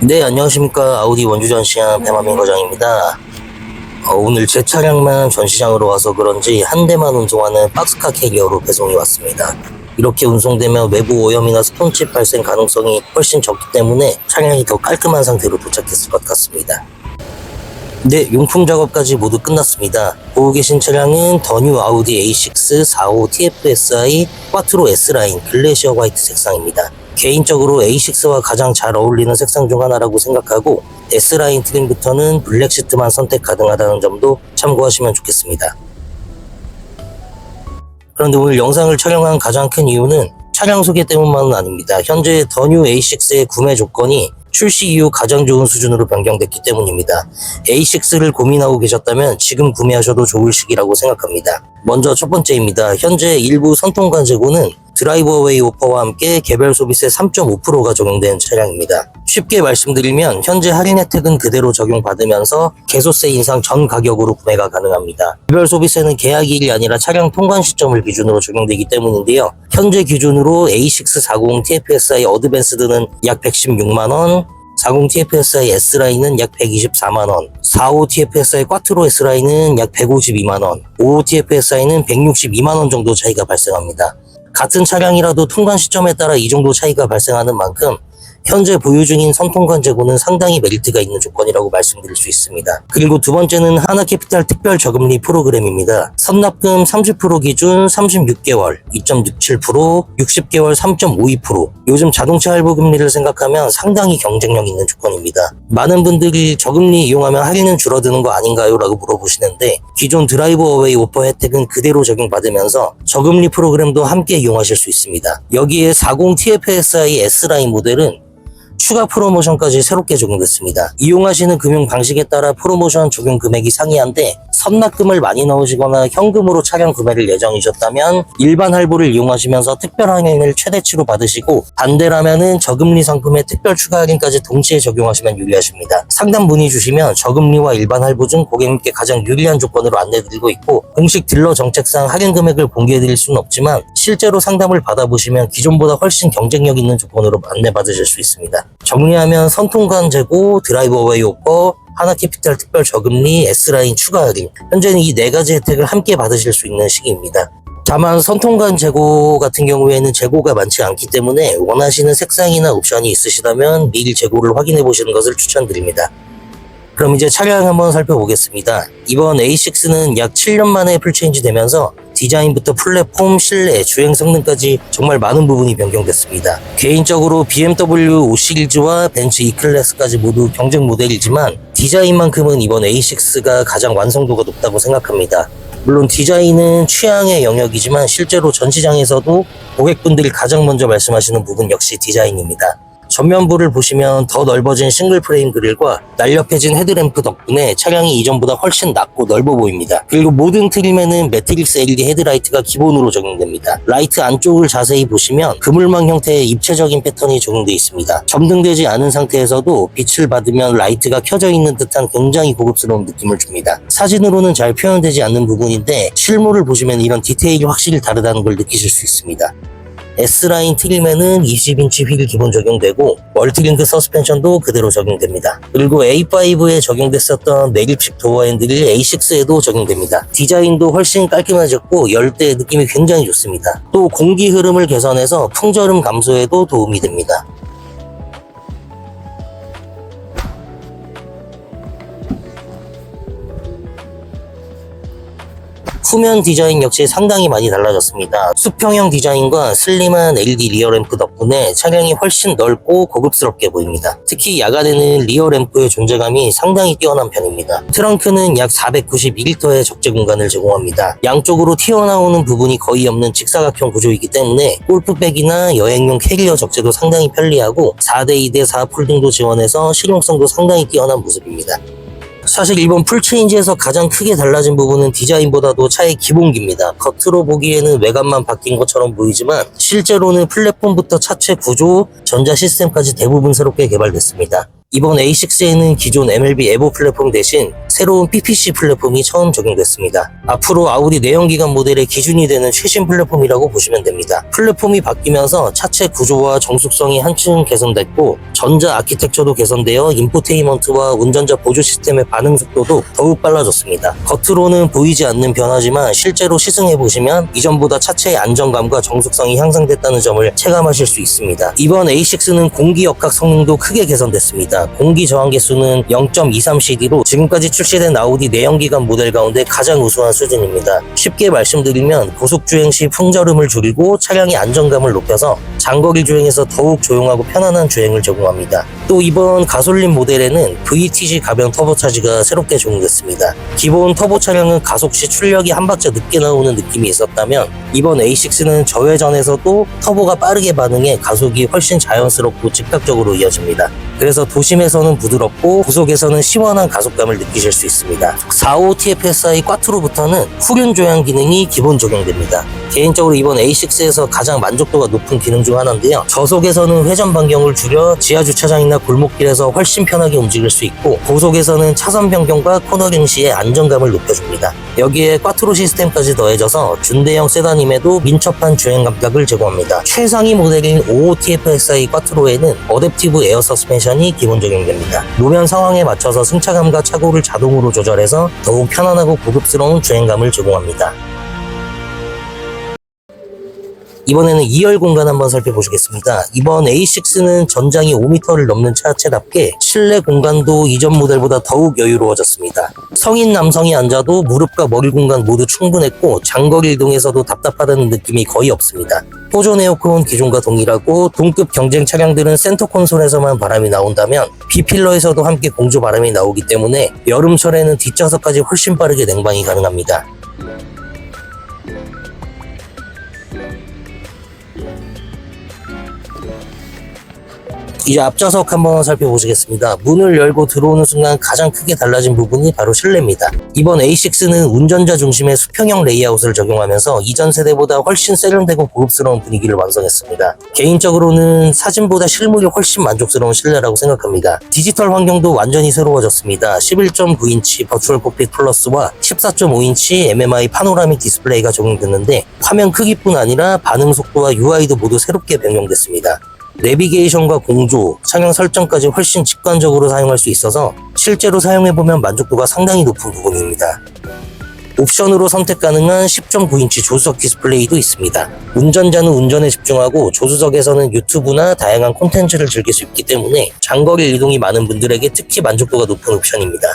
네, 안녕하십니까. 아우디 원주 전시장 배만민 과장입니다. 오늘 제 차량만 전시장으로 와서 그런지 한 대만 운송하는 박스카 캐리어로 배송이 왔습니다. 이렇게 운송되면 외부 오염이나 스톤칩 발생 가능성이 훨씬 적기 때문에 차량이 더 깔끔한 상태로 도착했을 것 같습니다. 네, 용품 작업까지 모두 끝났습니다. 보고 계신 차량은 더 뉴 아우디 A6 45 TFSI 꽈트로 S라인 글래시어 화이트 색상입니다. 개인적으로 A6와 가장 잘 어울리는 색상 중 하나라고 생각하고 S라인 트림부터는 블랙 시트만 선택 가능하다는 점도 참고하시면 좋겠습니다. 그런데 오늘 영상을 촬영한 가장 큰 이유는 차량 소개 때문만은 아닙니다. 현재 더 뉴 A6의 구매 조건이 출시 이후 가장 좋은 수준으로 변경됐기 때문입니다. A6를 고민하고 계셨다면 지금 구매하셔도 좋을 시기라고 생각합니다. 먼저 첫 번째입니다. 현재 일부 선통관 재고는 드라이브 어웨이 오퍼와 함께 개별 소비세 3.5%가 적용된 차량입니다. 쉽게 말씀드리면 현재 할인 혜택은 그대로 적용받으면서 개소세 인상 전 가격으로 구매가 가능합니다. 개별 소비세는 계약일이 아니라 차량 통관 시점을 기준으로 적용되기 때문인데요. 현재 기준으로 A6 40 TFSI 어드밴스드는 약 116만원, 40 TFSI S라인은 약 124만원, 45 TFSI 꽈트로 S라인은 약 152만원, 55 TFSI는 162만원 정도 차이가 발생합니다. 같은 차량이라도 통관 시점에 따라 이 정도 차이가 발생하는 만큼 현재 보유 중인 선통관 재고는 상당히 메리트가 있는 조건이라고 말씀드릴 수 있습니다. 그리고 두 번째는 하나캐피탈 특별 저금리 프로그램입니다. 선납금 30% 기준 36개월 2.67%, 60개월 3.52%. 요즘 자동차 할부 금리를 생각하면 상당히 경쟁력 있는 조건입니다. 많은 분들이 저금리 이용하면 할인은 줄어드는 거 아닌가요? 라고 물어보시는데 기존 드라이브 어웨이 오퍼 혜택은 그대로 적용받으면서 저금리 프로그램도 함께 이용하실 수 있습니다. 여기에 40 TFSI S라인 모델은 추가 프로모션까지 새롭게 적용됐습니다. 이용하시는 금융 방식에 따라 프로모션 적용 금액이 상이한데 선납금을 많이 넣으시거나 현금으로 차량 구매를 예정이셨다면 일반 할부를 이용하시면서 특별 할인을 최대치로 받으시고 반대라면은 저금리 상품의 특별 추가 할인까지 동시에 적용하시면 유리하십니다. 상담 문의 주시면 저금리와 일반 할부 중 고객님께 가장 유리한 조건으로 안내드리고 있고 공식 딜러 정책상 할인 금액을 공개해드릴 수는 없지만 실제로 상담을 받아보시면 기존보다 훨씬 경쟁력 있는 조건으로 안내받으실 수 있습니다. 정리하면 선통관 재고, 드라이브 어웨이 오퍼, 하나캐피탈 특별 저금리, S라인 추가 할인. 현재는 이 네 가지 혜택을 함께 받으실 수 있는 시기입니다. 다만 선통관 재고 같은 경우에는 재고가 많지 않기 때문에 원하시는 색상이나 옵션이 있으시다면 미리 재고를 확인해 보시는 것을 추천드립니다. 그럼 이제 차량 한번 살펴보겠습니다. 이번 A6는 약 7년 만에 풀체인지 되면서 디자인부터 플랫폼, 실내, 주행 성능까지 정말 많은 부분이 변경됐습니다. 개인적으로 BMW 5 시리즈와 벤츠 E클래스까지 모두 경쟁 모델이지만 디자인만큼은 이번 A6가 가장 완성도가 높다고 생각합니다. 물론 디자인은 취향의 영역이지만 실제로 전시장에서도 고객분들이 가장 먼저 말씀하시는 부분 역시 디자인입니다. 전면부를 보시면 더 넓어진 싱글 프레임 그릴과 날렵해진 헤드램프 덕분에 차량이 이전보다 훨씬 낮고 넓어 보입니다. 그리고 모든 트림에는 매트릭스 LED 헤드라이트가 기본으로 적용됩니다. 라이트 안쪽을 자세히 보시면 그물망 형태의 입체적인 패턴이 적용되어 있습니다. 점등되지 않은 상태에서도 빛을 받으면 라이트가 켜져 있는 듯한 굉장히 고급스러운 느낌을 줍니다. 사진으로는 잘 표현되지 않는 부분인데 실물을 보시면 이런 디테일이 확실히 다르다는 걸 느끼실 수 있습니다. S라인 트림에는 20인치 휠이 기본 적용되고 멀티링크 서스펜션도 그대로 적용됩니다. 그리고 A5에 적용됐었던 내립식 도어 핸들이 A6에도 적용됩니다. 디자인도 훨씬 깔끔해졌고 열대 느낌이 굉장히 좋습니다. 또 공기 흐름을 개선해서 풍절음 감소에도 도움이 됩니다. 후면 디자인 역시 상당히 많이 달라졌습니다. 수평형 디자인과 슬림한 LED 리어램프 덕분에 차량이 훨씬 넓고 고급스럽게 보입니다. 특히 야간에는 리어램프의 존재감이 상당히 뛰어난 편입니다. 트렁크는 약 492리터의 적재 공간을 제공합니다. 양쪽으로 튀어나오는 부분이 거의 없는 직사각형 구조이기 때문에 골프백이나 여행용 캐리어 적재도 상당히 편리하고 4대2대4 폴딩도 지원해서 실용성도 상당히 뛰어난 모습입니다. 사실 이번 풀체인지에서 가장 크게 달라진 부분은 디자인보다도 차의 기본기입니다. 겉으로 보기에는 외관만 바뀐 것처럼 보이지만 실제로는 플랫폼부터 차체 구조, 전자 시스템까지 대부분 새롭게 개발됐습니다. 이번 A6에는 기존 MLB 에보 플랫폼 대신 새로운 PPC 플랫폼이 처음 적용됐습니다. 앞으로 아우디 내연기관 모델의 기준이 되는 최신 플랫폼이라고 보시면 됩니다. 플랫폼이 바뀌면서 차체 구조와 정숙성이 한층 개선됐고 전자 아키텍처도 개선되어 인포테인먼트와 운전자 보조 시스템의 반응 속도도 더욱 빨라졌습니다. 겉으로는 보이지 않는 변화지만 실제로 시승해보시면 이전보다 차체의 안정감과 정숙성이 향상됐다는 점을 체감하실 수 있습니다. 이번 A6는 공기 역학 성능도 크게 개선됐습니다. 공기 저항 개수는 0.23cd로 지금까지 출시된 아우디 내연기관 모델 가운데 가장 우수한 수준입니다. 쉽게 말씀드리면 고속주행 시 풍절음을 줄이고 차량의 안정감을 높여서 장거리 주행에서 더욱 조용하고 편안한 주행을 제공합니다. 또 이번 가솔린 모델에는 VTG 가변 터보차지가 새롭게 적용됐습니다. 기본 터보 차량은 가속 시 출력이 한 박자 늦게 나오는 느낌이 있었다면 이번 A6는 저회전에서도 터보가 빠르게 반응해 가속이 훨씬 자연스럽고 즉각적으로 이어집니다. 그래서 도심에서는 부드럽고 고속에서는 시원한 가속감을 느끼실 수 있습니다. 4.5 TFSI 꽈트로부터는 후륜 조향 기능이 기본 적용됩니다. 개인적으로 이번 A6에서 가장 만족도가 높은 기능 중 하나인데요. 저속에서는 회전 반경을 줄여 지하 주차장이나 골목길에서 훨씬 편하게 움직일 수 있고 고속에서는 차선 변경과 코너링 시의 안정감을 높여줍니다. 여기에 꽈트로 시스템까지 더해져서 준대형 세단임에도 민첩한 주행 감각을 제공합니다. 최상위 모델인 5.5 TFSI 꽈트로에는 어댑티브 에어 서스펜션이 기본 적용됩니다. 노면 상황에 맞춰서 승차감과 차고를 자동으로 조절해서 더욱 편안하고 고급스러운 주행감을 제공합니다. 이번에는 2열 공간 한번 살펴보시겠습니다. 이번 A6는 전장이 5m를 넘는 차체답게 실내 공간도 이전 모델보다 더욱 여유로워졌습니다. 성인 남성이 앉아도 무릎과 머리 공간 모두 충분했고 장거리 이동에서도 답답하다는 느낌이 거의 없습니다. 포존 에어컨 기존과 동일하고 동급 경쟁 차량들은 센터 콘솔에서만 바람이 나온다면 B필러에서도 함께 공조 바람이 나오기 때문에 여름철에는 뒷좌석까지 훨씬 빠르게 냉방이 가능합니다. 이제 앞좌석 한번 살펴보시겠습니다. 문을 열고 들어오는 순간 가장 크게 달라진 부분이 바로 실내입니다. 이번 A6는 운전자 중심의 수평형 레이아웃을 적용하면서 이전 세대보다 훨씬 세련되고 고급스러운 분위기를 완성했습니다. 개인적으로는 사진보다 실물이 훨씬 만족스러운 실내라고 생각합니다. 디지털 환경도 완전히 새로워졌습니다. 11.9인치 버추얼 콕핏 플러스와 14.5인치 MMI 파노라믹 디스플레이가 적용됐는데 화면 크기뿐 아니라 반응 속도와 UI도 모두 새롭게 변경됐습니다. 내비게이션과 공조, 차량 설정까지 훨씬 직관적으로 사용할 수 있어서 실제로 사용해보면 만족도가 상당히 높은 부분입니다. 옵션으로 선택 가능한 10.9인치 조수석 디스플레이도 있습니다. 운전자는 운전에 집중하고 조수석에서는 유튜브나 다양한 콘텐츠를 즐길 수 있기 때문에 장거리 이동이 많은 분들에게 특히 만족도가 높은 옵션입니다.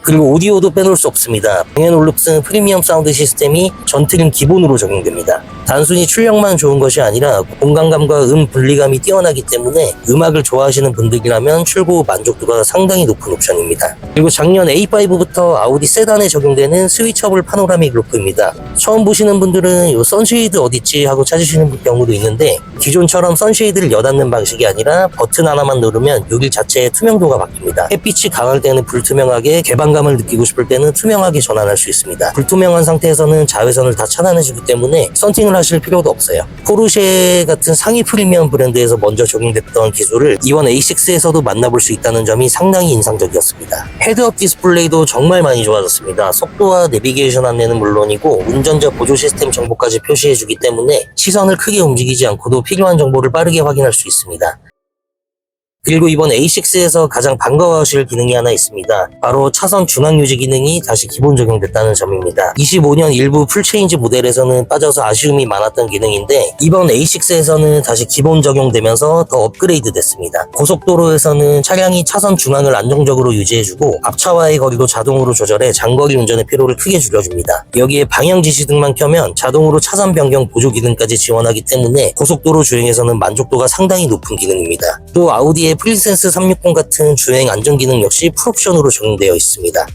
그리고 오디오도 빼놓을 수 없습니다. 방앤올룩슨 프리미엄 사운드 시스템이 전트림 기본으로 적용됩니다. 단순히 출력만 좋은 것이 아니라 공간감과 분리감이 뛰어나기 때문에 음악을 좋아하시는 분들이라면 출고 후 만족도가 상당히 높은 옵션입니다. 그리고 작년 A5부터 아우디 세단에 적용되는 스위처블 파노라믹 루프입니다. 처음 보시는 분들은 이 선쉐이드 어딨지 하고 찾으시는 경우도 있는데 기존처럼 선쉐이드를 여닫는 방식이 아니라 버튼 하나만 누르면 유리 자체의 투명도가 바뀝니다. 햇빛이 강할 때는 불투명하게 개방감을 느끼고 싶을 때는 투명하게 전환할 수 있습니다. 불투명한 상태에서는 자외선을 다 차단해주기 때문에 썬팅을 하실 필요도 없어요. 포르쉐 같은 상위 프리미엄 브랜드에서 먼저 적용됐던 기술을 이번 A6에서도 만나볼 수 있다는 점이 상당히 인상적이었습니다. 헤드업 디스플레이도 정말 많이 좋아졌습니다. 속도와 내비게이션 안내는 물론이고 운전자 보조 시스템 정보까지 표시해주기 때문에 시선을 크게 움직이지 않고도 필요한 정보를 빠르게 확인할 수 있습니다. 그리고 이번 A6에서 가장 반가워하실 기능이 하나 있습니다. 바로 차선 중앙 유지 기능이 다시 기본 적용됐다는 점입니다. 25년 일부 풀체인지 모델에서는 빠져서 아쉬움이 많았던 기능인데 이번 A6에서는 다시 기본 적용되면서 더 업그레이드 됐습니다. 고속도로에서는 차량이 차선 중앙을 안정적으로 유지해주고 앞차와의 거리도 자동으로 조절해 장거리 운전의 피로를 크게 줄여줍니다. 여기에 방향 지시등만 켜면 자동으로 차선 변경 보조 기능까지 지원하기 때문에 고속도로 주행에서는 만족도가 상당히 높은 기능입니다. 또 아우디의 프리센스 360 같은 주행 안전 기능 역시 풀옵션으로 적용되어 있습니다.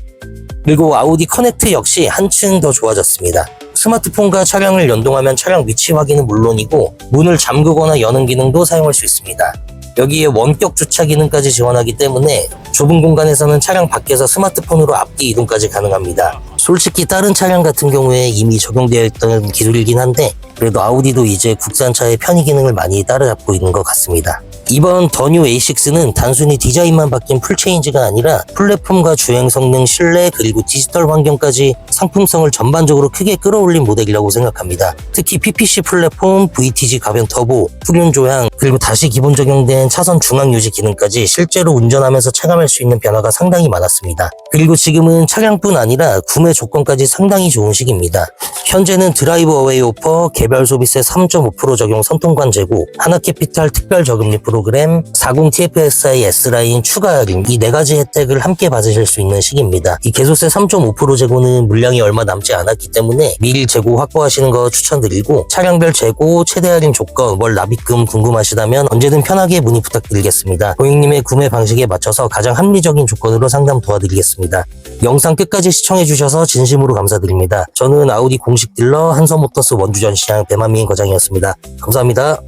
그리고 아우디 커넥트 역시 한층 더 좋아졌습니다. 스마트폰과 차량을 연동하면 차량 위치 확인은 물론이고 문을 잠그거나 여는 기능도 사용할 수 있습니다. 여기에 원격 주차 기능까지 지원하기 때문에 좁은 공간에서는 차량 밖에서 스마트폰으로 앞뒤 이동까지 가능합니다. 솔직히 다른 차량 같은 경우에 이미 적용되어 있던 기술이긴 한데 그래도 아우디도 이제 국산차의 편의 기능을 많이 따라잡고 있는 것 같습니다. 이번 더 뉴 A6는 단순히 디자인만 바뀐 풀체인지가 아니라 플랫폼과 주행 성능, 실내 그리고 디지털 환경까지 상품성을 전반적으로 크게 끌어올린 모델이라고 생각합니다. 특히 PPC 플랫폼, VTG 가변 터보, 후륜 조향, 그리고 다시 기본 적용된 차선 중앙 유지 기능까지 실제로 운전하면서 체감할 수 있는 변화가 상당히 많았습니다. 그리고 지금은 차량뿐 아니라 구매 조건까지 상당히 좋은 시기입니다. 현재는 드라이브 어웨이 오퍼, 개별 소비세 3.5% 적용 선통관 제고, 하나캐피탈 특별 저금리 프로그램, 40 TFSI S라인 추가 할인 이 4가지 혜택을 함께 받으실 수 있는 시기입니다. 이 개소세 3.5% 재고는 물량이 얼마 남지 않았기 때문에 미리 재고 확보하시는 거 추천드리고, 차량별 재고, 최대 할인 조건, 월 납입금 궁금하시다면 언제든 편하게 문의 부탁드리겠습니다. 고객님의 구매 방식에 맞춰서 가장 합리적인 조건으로 상담 도와드리겠습니다. 영상 끝까지 시청해주셔서 진심으로 감사드립니다. 저는 아우디 공식 딜러 한서모터스 원주전시장 배만민 과장이었습니다. 감사합니다.